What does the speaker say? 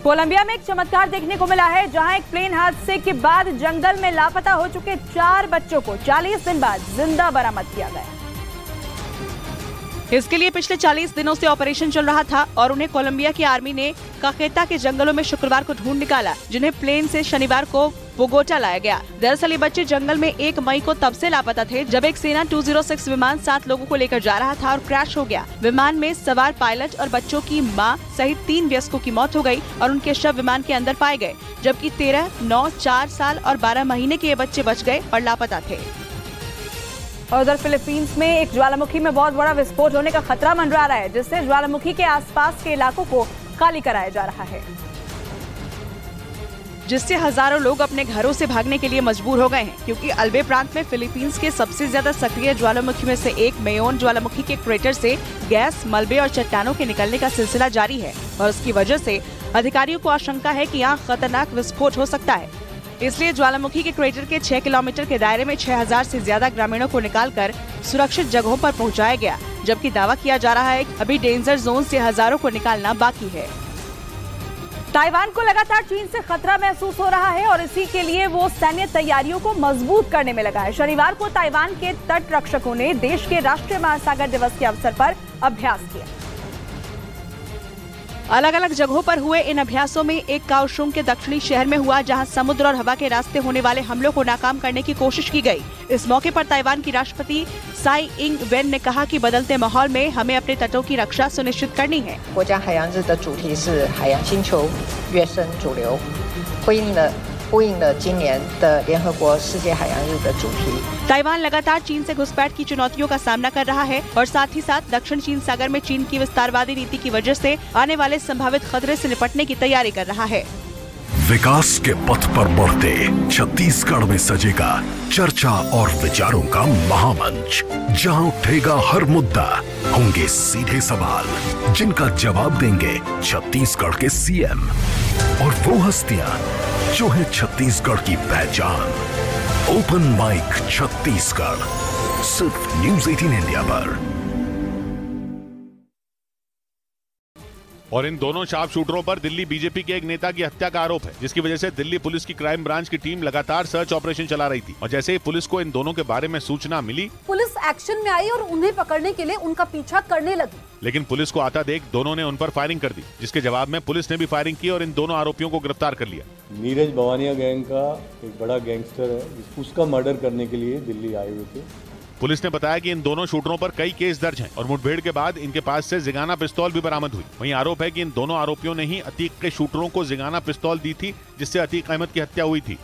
Colombia में एक चमत्कार देखने को मिला है, जहां एक प्लेन हादसे के बाद जंगल में लापता हो चुके 4 बच्चों को 40 दिन बाद जिंदा बरामद किया गया। इसके लिए पिछले 40 दिनों से ऑपरेशन चल रहा था और उन्हें कोलंबिया की आर्मी ने काकेता के जंगलों में शुक्रवार को ढूंढ निकाला, जिन्हें प्लेन से शनिवार को बोगोटा लाया गया। दरअसल ये बच्चे जंगल में 1 मई को तब से लापता थे जब एक सेना 206 विमान 7 लोगों को लेकर जा रहा था और क्रैश हो गया। विमान में सवार पायलट और बच्चों की मां सहित 3 वयस्कों की मौत हो गई और उनके शव विमान के अंदर पाए गए, जबकि 13, 9, 4 साल और 12 महीने के ये बच्चे बच गए और लापता थे। और उधर फिलीपींस में एक ज्वालामुखी में बहुत बड़ा विस्फोट होने का खतरा मंडरा रहा है, जिससे ज्वालामुखी के आसपास के इलाकों को खाली कराया जा रहा है, जिससे हजारों लोग अपने घरों से भागने के लिए मजबूर हो गए हैं, क्योंकि अल्बे प्रांत में फिलीपींस के सबसे ज्यादा सक्रिय ज्वालामुखी में से एक मेयोन ज्वालामुखी के क्रेटर से गैस, मलबे और चट्टानों के निकलने का सिलसिला जारी है और उसकी वजह से अधिकारियों को आशंका है कि यहाँ खतरनाक विस्फोट हो सकता है। इसलिए ज्वालामुखी के क्रेटर के 6 किलोमीटर के दायरे में 6000 से ज्यादा ग्रामीणों को निकालकर सुरक्षित जगहों पर पहुंचाया गया, जबकि दावा किया जा रहा है कि अभी डेंजर जोन से हजारों को निकालना बाकी है। ताइवान को लगातार चीन से खतरा महसूस हो रहा है और इसी के लिए वो सैन्य तैयारियों को मजबूत करने में लगा है। शनिवार को ताइवान के तट रक्षकों ने देश के राष्ट्रीय महासागर दिवस के अवसर पर अभ्यास किया। अलग अलग जगहों पर हुए इन अभ्यासों में एक काओशुंग के दक्षिणी शहर में हुआ, जहां समुद्र और हवा के रास्ते होने वाले हमलों को नाकाम करने की कोशिश की गई। इस मौके पर ताइवान की राष्ट्रपति साई इंग वेन ने कहा कि बदलते माहौल में हमें अपने तटों की रक्षा सुनिश्चित करनी है। ताइवान लगातार चीन से घुसपैठ की चुनौतियों का सामना कर रहा है और साथ ही साथ दक्षिण चीन सागर में चीन की विस्तारवादी नीति की वजह से आने वाले संभावित खतरे से निपटने की तैयारी कर रहा है। विकास के पथ पर बढ़ते छत्तीसगढ़ में सजेगा चर्चा और विचारों का महामंच, जहां उठेगा हर मुद्दा, होंगे सीधे सवाल जिनका जवाब देंगे छत्तीसगढ़ के सीएम और वो हस्तियां जो है छत्तीसगढ़ की पहचान। ओपन माइक छत्तीसगढ़, सिर्फ न्यूज़ 18 इंडिया पर। और इन दोनों शार्प शूटरों पर दिल्ली बीजेपी के एक नेता की हत्या का आरोप है, जिसकी वजह से दिल्ली पुलिस की क्राइम ब्रांच की टीम लगातार सर्च ऑपरेशन चला रही थी। और जैसे ही पुलिस को इन दोनों के बारे में सूचना मिली, पुलिस एक्शन में आई और उन्हें पकड़ने के लिए उनका पीछा करने लगी। लेकिन पुलिस को आता देख दोनों ने उन पर फायरिंग कर दी, जिसके जवाब में पुलिस ने भी फायरिंग की और इन दोनों आरोपियों को गिरफ्तार कर लिया। नीरज भवानिया गैंग का एक बड़ा गैंगस्टर है, उसका मर्डर करने के लिए दिल्ली आए हुए थे। पुलिस ने बताया कि इन दोनों शूटरों पर कई केस दर्ज हैं और मुठभेड़ के बाद इनके पास से जिगाना पिस्तौल भी बरामद हुई। वहीं आरोप है कि इन दोनों आरोपियों ने ही अतीक के शूटरों को जिगाना पिस्तौल दी थी, जिससे अतीक अहमद की हत्या हुई थी।